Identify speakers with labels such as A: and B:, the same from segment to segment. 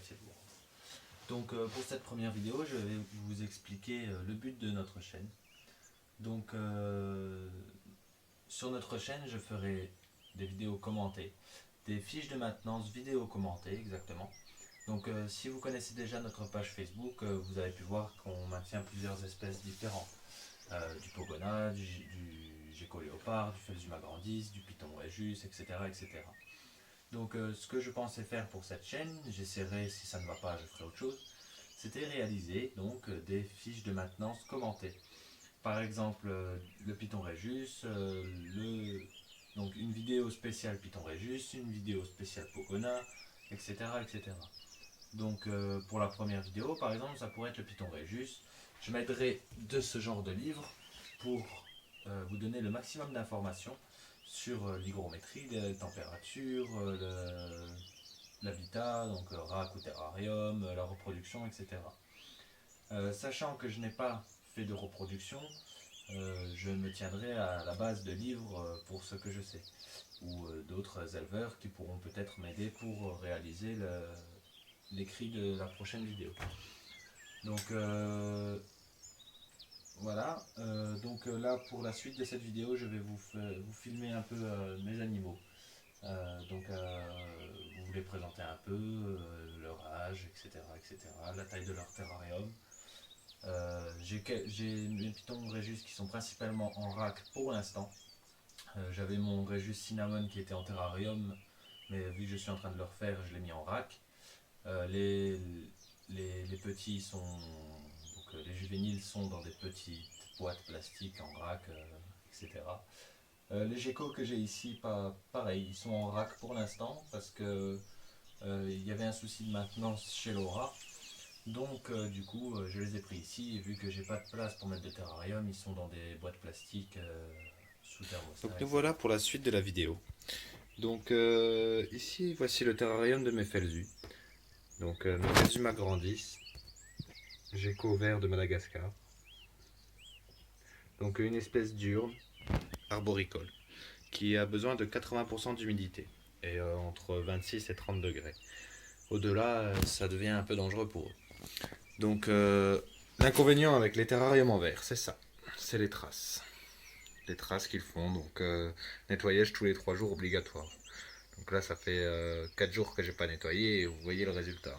A: Septième. Donc pour cette première vidéo, je vais vous expliquer le but de notre chaîne. Donc sur notre chaîne, je ferai des vidéos commentées, des fiches de maintenance vidéo commentées exactement. Donc si vous connaissez déjà notre page Facebook, vous avez pu voir qu'on maintient plusieurs espèces différentes. Du Pogona, du gecko léopard, du Phelsuma grandis, du Python Regius, etc. etc. Donc ce que je pensais faire pour cette chaîne, j'essaierai, si ça ne va pas, je ferai autre chose, c'était réaliser donc des fiches de maintenance commentées. Par exemple, le Python Regius, donc une vidéo spéciale Python Regius, une vidéo spéciale Pogona, etc. etc. Donc pour la première vidéo, par exemple, ça pourrait être le Python Regius. Je m'aiderai de ce genre de livre pour vous donner le maximum d'informations sur l'hygrométrie, les températures, l'habitat, donc RAC ou terrarium, la reproduction, etc. Sachant que je n'ai pas fait de reproduction, je me tiendrai à la base de livres pour ce que je sais, ou d'autres éleveurs qui pourront peut-être m'aider pour réaliser l'écrit de la prochaine vidéo. Donc voilà, donc là pour la suite de cette vidéo, je vais vous filmer un peu mes animaux. Vous les présenter un peu, leur âge, etc., etc., la taille de leur terrarium. J'ai mes pitons Regius qui sont principalement en rack pour l'instant. J'avais mon Regius Cinnamon qui était en terrarium, mais vu que je suis en train de le refaire, je l'ai mis en rack. Les petits sont, donc les juvéniles sont dans des petites boîtes plastiques en rack, etc. Les geckos que j'ai ici, pareil, ils sont en rack pour l'instant parce que il y avait un souci de maintenance chez Laura. Donc du coup je les ai pris ici et vu que j'ai pas de place pour mettre de terrarium, ils sont dans des boîtes plastiques sous thermostat.
B: Donc nous voilà pour la suite de la vidéo. Donc ici voici le terrarium de mes Phelsus. Donc mes Phelsuma grandis, gecko vert de Madagascar. Donc une espèce diurne, arboricole, qui a besoin de 80% d'humidité et entre 26 et 30 degrés. Au-delà, ça devient un peu dangereux pour eux. Donc l'inconvénient avec les terrariums en verre, c'est ça, c'est les traces. Les traces qu'ils font, donc nettoyage tous les 3 jours obligatoire. Donc là ça fait 4 jours que j'ai pas nettoyé et vous voyez le résultat.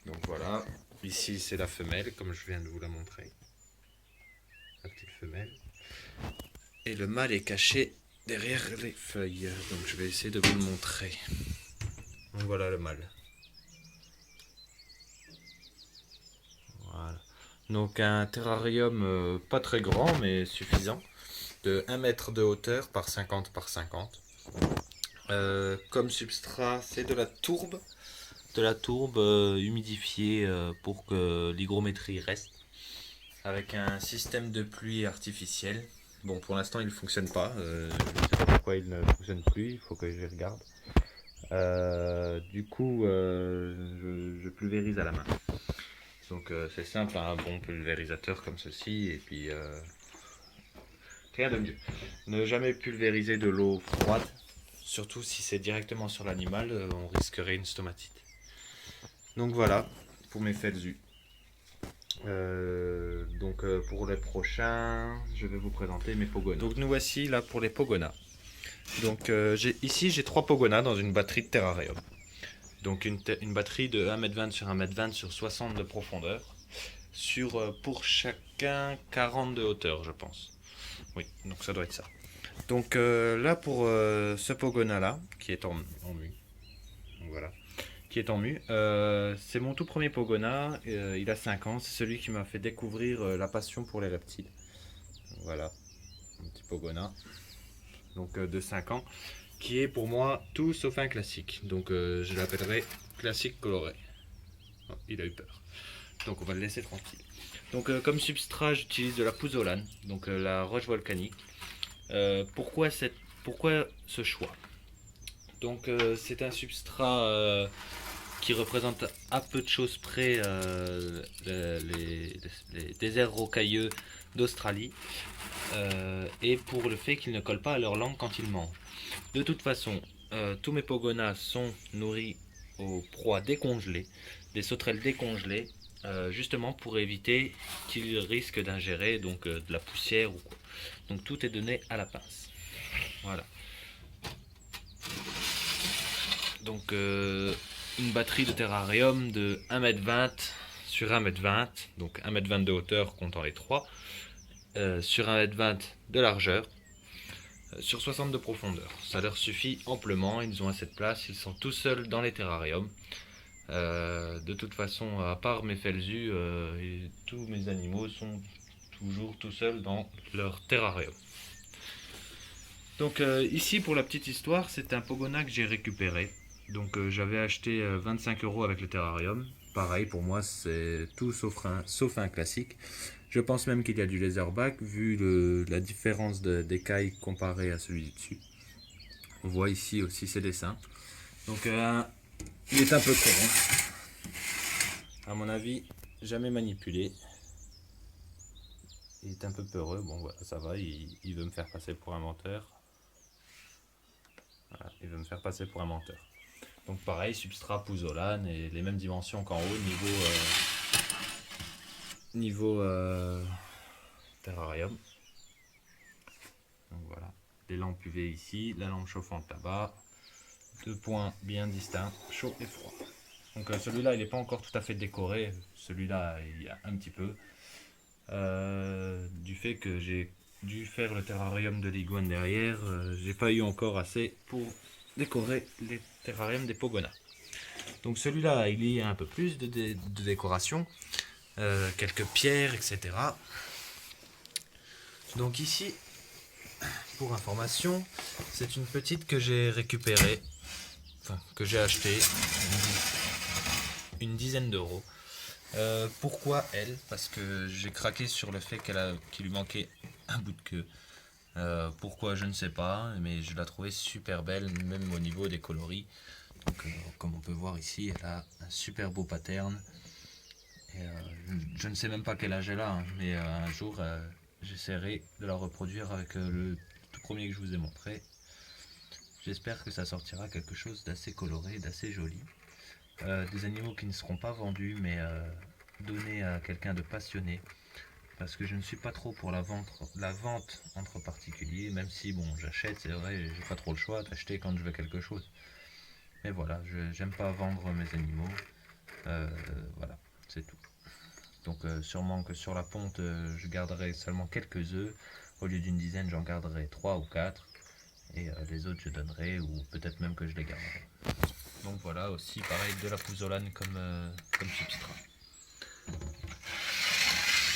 B: Donc voilà, ici c'est la femelle comme je viens de vous la montrer. La petite femelle. Et le mâle est caché derrière les feuilles. Donc je vais essayer de vous le montrer. Donc voilà le mâle. Voilà. Donc un terrarium pas très grand mais suffisant. De 1 mètre de hauteur par 50 par 50. Comme substrat, c'est de la tourbe. De la tourbe humidifiée pour que l'hygrométrie reste. Avec un système de pluie artificiel. Bon, pour l'instant, il ne fonctionne pas. Je ne sais pas pourquoi il ne fonctionne plus. Il faut que je regarde. Du coup, je pulvérise à la main. Donc, c'est simple, un bon pulvérisateur comme ceci. Et puis, rien de mieux. Ne jamais pulvériser de l'eau froide. Surtout si c'est directement sur l'animal, on risquerait une stomatite. Donc voilà, pour mes Phelsus. Pour les prochains, je vais vous présenter mes Pogona. Donc nous voici là pour les Pogona. Donc ici j'ai 3 Pogona dans une batterie de terrarium. Donc une batterie de 1m20 sur 1m20 sur 60 de profondeur. Pour chacun 40 de hauteur je pense. Oui, donc ça doit être ça. Donc là pour ce Pogona là, qui est en mue. Donc voilà. Qui est en mue. C'est mon tout premier Pogona, il a 5 ans, c'est celui qui m'a fait découvrir la passion pour les reptiles. Voilà, un petit Pogona, donc de 5 ans, qui est pour moi tout sauf un classique. Donc je l'appellerai classique coloré. Oh, il a eu peur. Donc on va le laisser tranquille. Donc comme substrat, j'utilise de la pouzzolane, donc la roche volcanique. Pourquoi ce choix? Donc c'est un substrat qui représente à peu de choses près les déserts rocailleux d'Australie et pour le fait qu'ils ne collent pas à leur langue quand ils mangent. De toute façon, tous mes Pogonas sont nourris aux proies décongelées, des sauterelles décongelées, justement pour éviter qu'ils risquent d'ingérer donc de la poussière ou quoi. Donc tout est donné à la pince. Voilà. Donc une batterie de terrarium de 1,20 m sur 1,20 m, donc 1,20 m de hauteur comptant les trois, sur 1,20 m de largeur, sur 60 de profondeur. Ça leur suffit amplement, ils ont assez de place, ils sont tout seuls dans les terrariums. De toute façon, à part mes felsus, tous mes animaux sont toujours tout seuls dans leur terrarium. Donc ici, pour la petite histoire, c'est un pogona que j'ai récupéré. Donc j'avais acheté 25 € avec le terrarium. Pareil, pour moi, c'est tout sauf un classique. Je pense même qu'il y a du laserback, vu la différence d'écailles comparée à celui du dessus. On voit ici aussi ses dessins. Donc il est un peu con, hein. À mon avis, jamais manipulé. Il est un peu peureux. Bon, voilà, ça va, il veut me faire passer pour un menteur. Voilà, il veut me faire passer pour un menteur. Donc pareil, substrat pouzzolane et les mêmes dimensions qu'en haut, niveau terrarium. Donc voilà, les lampes UV ici, la lampe chauffante là-bas, deux points bien distincts, chaud et froid. Donc celui-là, il n'est pas encore tout à fait décoré, celui-là, il y a un petit peu. Du fait que j'ai dû faire le terrarium de l'iguane derrière, j'ai pas eu encore assez pour décorer les terrariums des pogonas. Donc celui-là, il y a un peu plus de décoration, quelques pierres, etc. Donc ici, pour information, c'est une petite que j'ai récupérée, enfin que j'ai achetée, une dizaine d'euros. Pourquoi elle? Parce que j'ai craqué sur le fait qu'il lui manquait un bout de queue. Pourquoi je ne sais pas, mais je la trouvais super belle, même au niveau des coloris. Donc, comme on peut voir ici, elle a un super beau pattern. Et, je ne sais même pas quel âge elle a, hein, mais un jour j'essaierai de la reproduire avec le tout premier que je vous ai montré. J'espère que ça sortira quelque chose d'assez coloré, d'assez joli. Des animaux qui ne seront pas vendus, mais donnés à quelqu'un de passionné. Parce que je ne suis pas trop pour la vente entre particuliers, même si bon, j'achète, c'est vrai, j'ai pas trop le choix d'acheter quand je veux quelque chose. Mais voilà, j'aime pas vendre mes animaux. Voilà, c'est tout. Donc sûrement que sur la ponte, je garderai seulement quelques œufs. Au lieu d'une dizaine, j'en garderai 3 ou 4. Et les autres, je donnerai, ou peut-être même que je les garderai. Donc voilà, aussi pareil, de la pouzzolane comme substrat.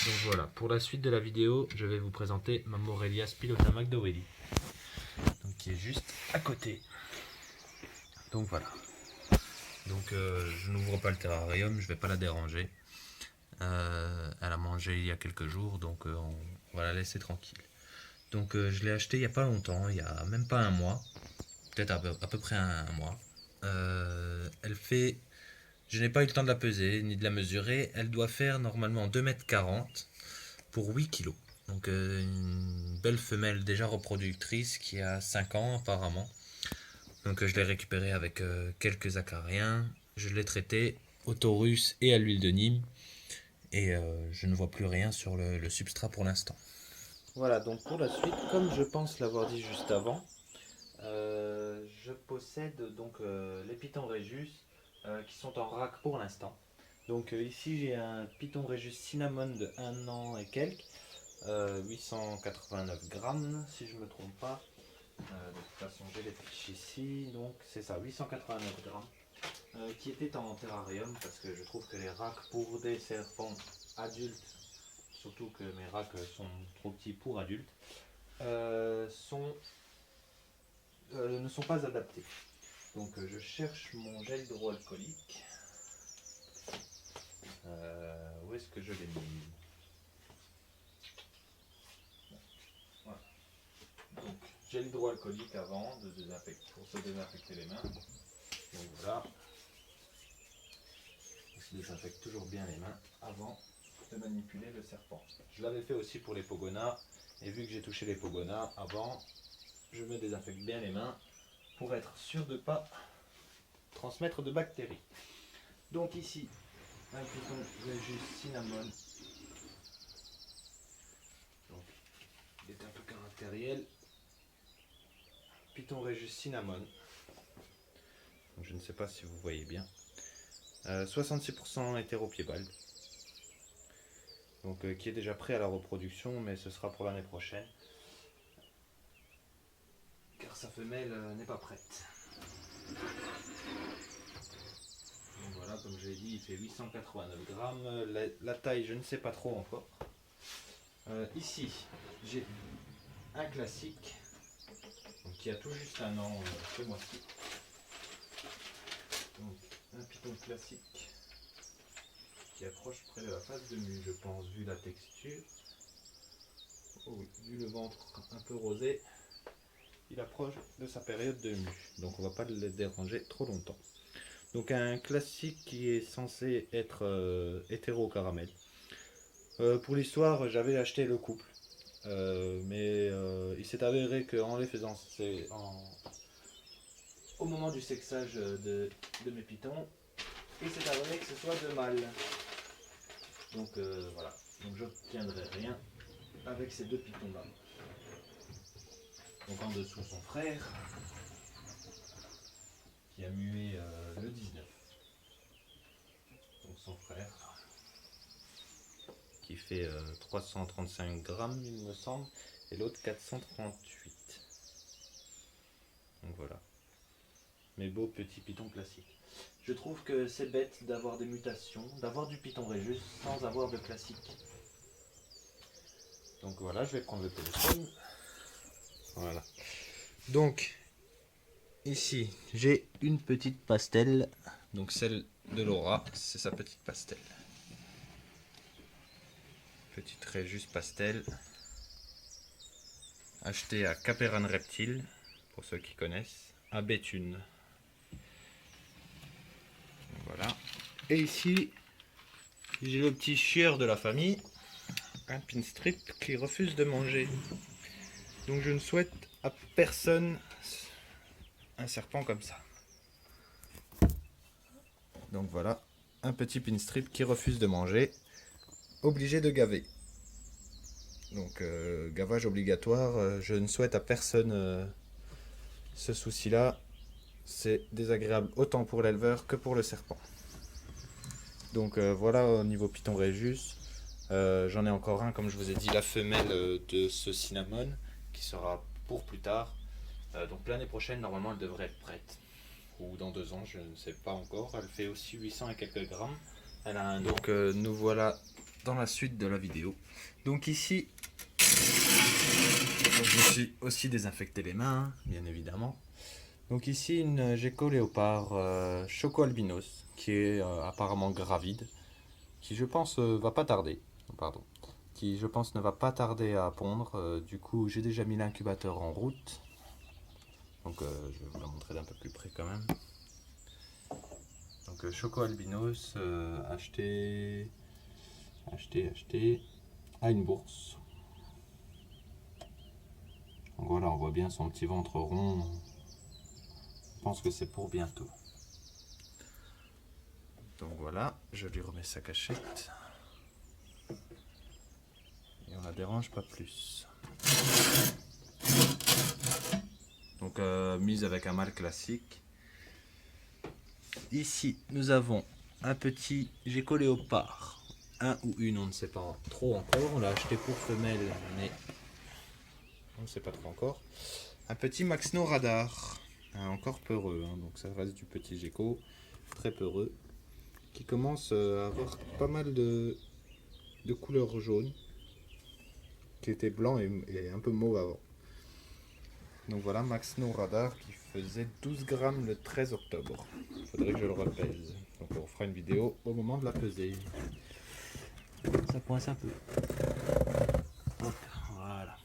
B: Donc voilà, pour la suite de la vidéo, je vais vous présenter ma Morelia Spilota McDowelly, donc qui est juste à côté. Donc voilà. Donc je n'ouvre pas le terrarium, je vais pas la déranger. Elle a mangé il y a quelques jours, donc on va la laisser tranquille. Donc je l'ai acheté il n'y a pas longtemps, il n'y a même pas un mois, peut-être à peu près un mois. Elle fait, je n'ai pas eu le temps de la peser ni de la mesurer, elle doit faire normalement 2,40 m pour 8 kg. Donc une belle femelle déjà reproductrice qui a 5 ans apparemment. Donc je l'ai récupérée avec quelques acariens, je l'ai traitée au taurus et à l'huile de Nîmes. Et je ne vois plus rien sur le substrat pour l'instant. Voilà, donc pour la suite, comme je pense l'avoir dit juste avant, je possède donc les Python Régis qui sont en rack pour l'instant. Donc ici j'ai un Python Régis Cinnamon de 1 an et quelques, 889 grammes si je ne me trompe pas. De toute façon j'ai les fiches ici, donc c'est ça, 889 grammes. Qui était en terrarium parce que je trouve que les racks pour des serpents adultes, surtout que mes racks sont trop petits pour adultes, ne sont pas adaptés. Donc je cherche mon gel hydroalcoolique. Où est-ce que je l'ai mis? Voilà. Donc gel hydroalcoolique avant pour se désinfecter les mains. Donc voilà. On se désinfecte toujours bien les mains avant de manipuler le serpent. Je l'avais fait aussi pour les pogonas, et vu que j'ai touché les pogonas avant, je me désinfecte bien les mains pour être sûr de ne pas transmettre de bactéries. Donc ici, un python Régis cinnamon. Donc, il est un peu caractériel. Python Régis cinnamon. Donc, je ne sais pas si vous voyez bien. 66% hétéropiébal. Donc qui est déjà prêt à la reproduction, mais ce sera pour l'année prochaine. Car sa femelle n'est pas prête. Donc voilà, comme je l'ai dit, il fait 889 grammes. La taille, je ne sais pas trop encore. Ici, j'ai un classique donc, qui a tout juste un an ce mois-ci. Donc un python classique qui approche près de la face de mue, je pense, vu la texture. Oh oui, vu le ventre un peu rosé, il approche de sa période de mue. Donc on va pas le déranger trop longtemps. Donc un classique qui est censé être hétéro-caramel. Pour l'histoire, j'avais acheté le couple. Mais il s'est avéré qu'en les faisant au moment du sexage de mes pitons, il s'est avéré que ce soit de mâles. Donc voilà, donc j'obtiendrai rien avec ces deux pitons là. Donc en dessous son frère qui a mué le 19. Donc son frère qui fait 335 grammes il me semble et l'autre 438. Donc voilà, mes beaux petits pitons classiques. Je trouve que c'est bête d'avoir des mutations, d'avoir du python Régis sans avoir de classique. Donc voilà, je vais prendre le téléphone. Voilà. Donc ici j'ai une petite pastel, donc celle de Laura, c'est sa petite pastel. Petite Régis pastel. Acheté à Caperan Reptile, pour ceux qui connaissent, à Béthune. Voilà. Et ici, j'ai le petit chieur de la famille, un pinstrip qui refuse de manger. Donc je ne souhaite à personne un serpent comme ça. Donc voilà, un petit pinstrip qui refuse de manger, obligé de gaver. Donc gavage obligatoire, je ne souhaite à personne ce souci-là. C'est désagréable autant pour l'éleveur que pour le serpent. Donc voilà au niveau python Régis. J'en ai encore un, comme je vous ai dit, la femelle de ce cinnamon qui sera pour plus tard. Donc l'année prochaine, normalement, elle devrait être prête. Ou dans 2 ans, je ne sais pas encore. Elle fait aussi 800 et quelques grammes. Elle a un... Donc nous voilà dans la suite de la vidéo. Donc ici, je me suis aussi désinfecté les mains, bien évidemment. Donc ici une gecko léopard choco albinos qui est apparemment gravide, qui je pense va pas tarder, pardon, qui je pense ne va pas tarder à pondre. Du coup j'ai déjà mis l'incubateur en route, donc je vais vous la montrer d'un peu plus près quand même. Donc choco albinos acheté à une bourse. Donc voilà, on voit bien son petit ventre rond. Je pense que c'est pour bientôt. Donc voilà, je lui remets sa cachette. Et on la dérange pas plus. Donc mise avec un mâle classique. Ici, nous avons un petit gecko léopard. Un ou une, on ne sait pas trop encore. On l'a acheté pour femelle, mais on ne sait pas trop encore. Un petit Maxno radar. Encore peureux, hein, donc ça reste du petit gecko. Très peureux. Qui commence à avoir pas mal de couleur jaune. Qui était blanc et un peu mauve avant. Donc voilà, Maxno radar qui faisait 12 grammes le 13 octobre. Il faudrait que je le repèse. Donc on fera une vidéo au moment de la peser. Ça coince un peu. Hop, voilà.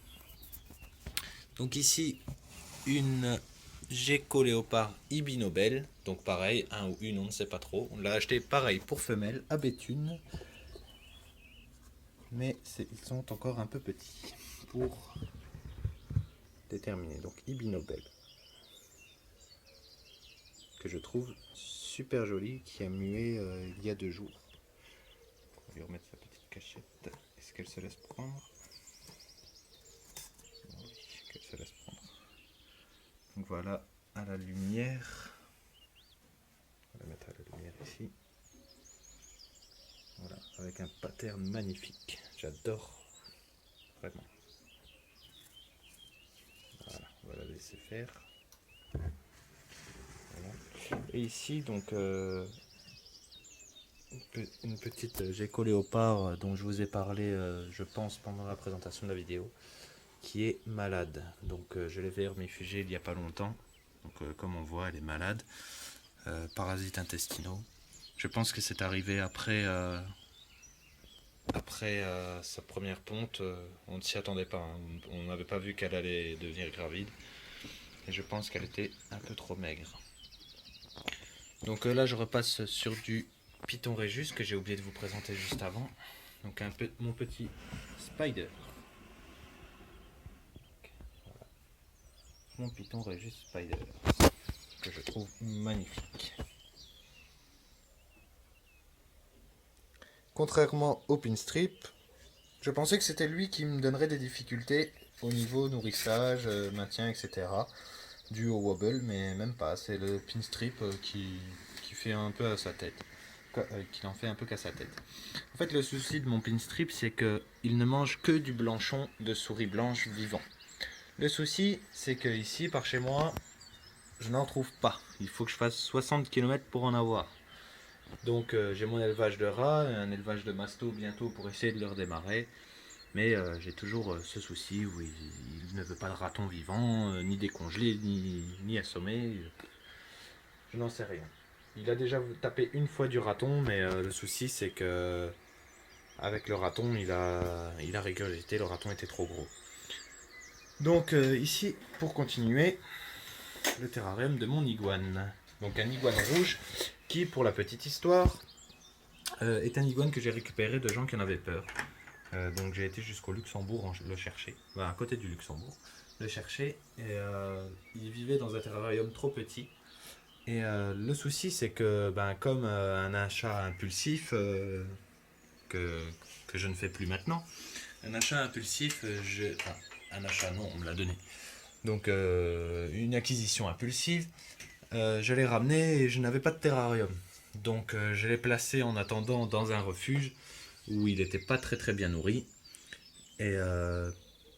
B: Donc ici, une gecko léopard ibinobel. Donc pareil, un ou une, on ne sait pas trop. On l'a acheté pareil pour femelle à Béthune. Mais ils sont encore un peu petits pour déterminer. Donc ibinobel. que je trouve super jolie, qui a mué il y a 2 jours. On va lui remettre sa petite cachette. Est-ce qu'elle se laisse prendre? Oui, qu'elle se laisse prendre. Donc voilà, à la lumière. On va la mettre à la lumière ici. Voilà, avec un pattern magnifique. J'adore. Vraiment. Voilà, on va la laisser faire. Voilà. Et ici, donc, une petite gecko léopard dont je vous ai parlé, je pense, pendant la présentation de la vidéo, qui est malade. Donc, je l'ai vermifugée il n'y a pas longtemps. Donc, comme on voit, elle est malade. Parasites intestinaux. Je pense que c'est arrivé après sa première ponte. On ne s'y attendait pas, hein. On n'avait pas vu qu'elle allait devenir gravide. Et je pense qu'elle était un peu trop maigre. Donc là, je repasse sur du Python Régus que j'ai oublié de vous présenter juste avant. Donc mon petit Spider. Voilà. Mon Python Régus Spider, que je trouve magnifique. Contrairement au Pinstrip, je pensais que c'était lui qui me donnerait des difficultés au niveau nourrissage, maintien, etc. Dû au wobble, mais même pas. C'est le Pinstrip qui fait un peu à sa tête. Qu'il en fait un peu qu'à sa tête. En fait, le souci de mon Pinstrip, c'est qu'il ne mange que du blanchon de souris blanche vivant. Le souci, c'est que ici, par chez moi, je n'en trouve pas. Il faut que je fasse 60 km pour en avoir. Donc j'ai mon élevage de rats, un élevage de mastos bientôt pour essayer de le redémarrer. Mais j'ai toujours ce souci où il ne veut pas de raton vivant, ni décongelé, ni assommé. Je n'en sais rien. Il a déjà tapé une fois du raton, mais le souci c'est que avec le raton, il a régurgité, le raton était trop gros. Donc ici, pour continuer, le terrarium de mon iguane. Donc un iguane rouge qui, pour la petite histoire, est un iguane que j'ai récupéré de gens qui en avaient peur. Donc j'ai été jusqu'au Luxembourg le chercher, à côté du Luxembourg, le chercher. Et il vivait dans un terrarium trop petit. Et le souci, c'est que, comme un achat impulsif que je ne fais plus maintenant, un achat impulsif, un achat non, on me l'a donné. Donc une acquisition impulsive, je l'ai ramené et je n'avais pas de terrarium. Donc je l'ai placé en attendant dans un refuge où il n'était pas très très bien nourri. Et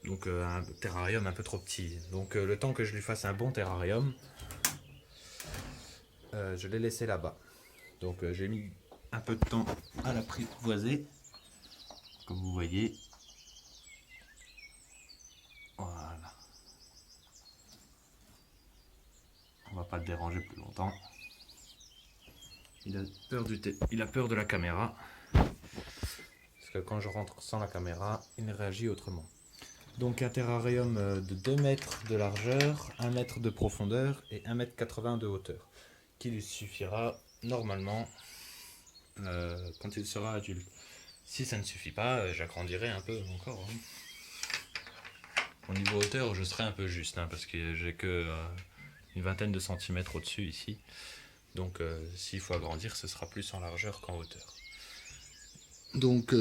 B: donc un terrarium un peu trop petit. Donc le temps que je lui fasse un bon terrarium, je l'ai laissé là-bas. Donc j'ai mis un peu de temps à l'apprivoiser, comme vous voyez. Voilà. On va pas le déranger plus longtemps. Il a peur de la caméra. Parce que quand je rentre sans la caméra, il réagit autrement. Donc un terrarium de 2 mètres de largeur, 1 mètre de profondeur et 1,80 m de hauteur. Qui lui suffira normalement quand il sera adulte. Si ça ne suffit pas, j'agrandirai un peu encore. Au niveau hauteur, je serai un peu juste, parce que j'ai que une vingtaine de centimètres au-dessus ici. Donc s'il faut agrandir, ce sera plus en largeur qu'en hauteur. Donc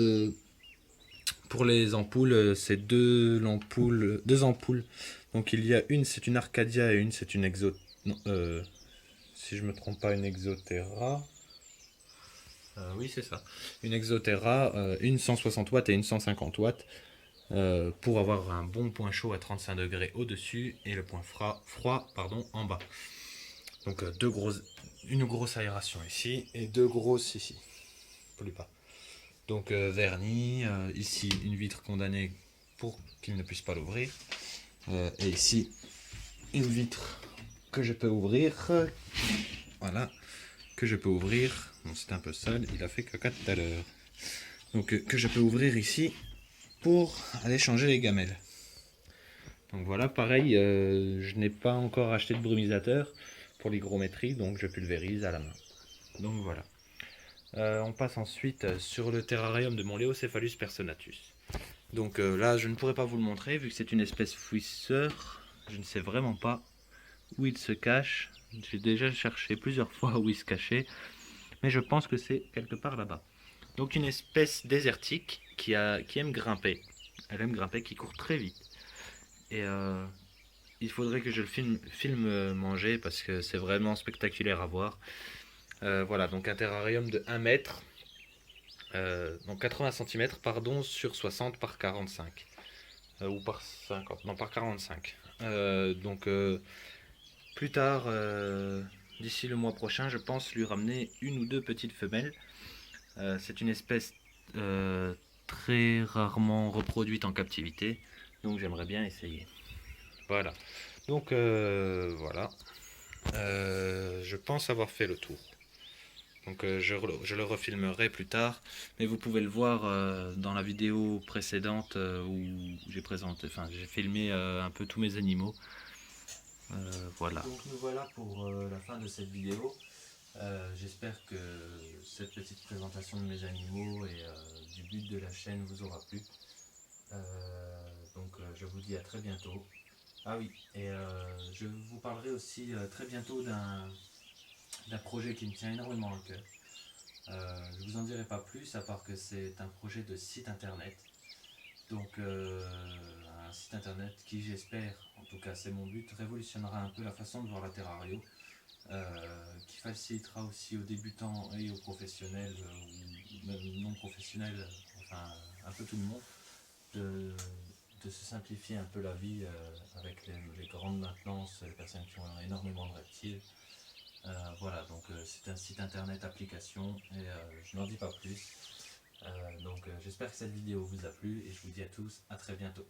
B: pour les ampoules, c'est deux ampoules. Donc il y a une, c'est une Arcadia et une, c'est une si je me trompe pas, une Exoterra. Oui, c'est ça. Une Exoterra, une 160 watts et une 150 watts. Pour avoir un bon point chaud à 35 degrés au-dessus et le point froid en bas. Donc une grosse aération ici et 2 grosses ici. Plus pas. Donc vernis, ici une vitre condamnée pour qu'il ne puisse pas l'ouvrir. Et ici une vitre que je peux ouvrir. Voilà, que je peux ouvrir. Bon, c'est un peu sale, il a fait caca tout à l'heure. Donc que je peux ouvrir ici pour aller changer les gamelles. Donc voilà, pareil, je n'ai pas encore acheté de brumisateur pour l'hygrométrie, donc je pulvérise à la main. Donc voilà. On passe ensuite sur le terrarium de mon Léocéphalus personnatus. Donc là, je ne pourrais pas vous le montrer vu que c'est une espèce fouisseur. Je ne sais vraiment pas où il se cache. J'ai déjà cherché plusieurs fois où il se cachait, mais je pense que c'est quelque part là-bas. Donc une espèce désertique qui aime grimper. Elle aime grimper, qui court très vite. Et il faudrait que je le filme manger parce que c'est vraiment spectaculaire à voir. Voilà, donc un terrarium de 1 mètre, donc 80 cm, pardon, sur 60 par 45. Ou par 50, non par 45. Plus tard, d'ici le mois prochain, je pense lui ramener une ou deux petites femelles. C'est une espèce très rarement reproduite en captivité, donc j'aimerais bien essayer. Voilà. Donc voilà. Je pense avoir fait le tour. Donc je le refilmerai plus tard, mais vous pouvez le voir dans la vidéo précédente où j'ai filmé un peu tous mes animaux. Voilà.
A: Donc nous voilà pour la fin de cette vidéo. J'espère que cette petite présentation de mes animaux et du but de la chaîne vous aura plu. Je vous dis à très bientôt. Ah oui, et je vous parlerai aussi très bientôt d'un projet qui me tient énormément à cœur. Je ne vous en dirai pas plus, à part que c'est un projet de site internet. Donc un site internet qui, j'espère, en tout cas c'est mon but, révolutionnera un peu la façon de voir la terrario, qui facilitera aussi aux débutants et aux professionnels, ou même non professionnels, enfin un peu tout le monde, de se simplifier un peu la vie avec les grandes maintenances, les personnes qui ont énormément de reptiles. Voilà, donc c'est un site internet application et je n'en dis pas plus. J'espère que cette vidéo vous a plu et je vous dis à tous à très bientôt.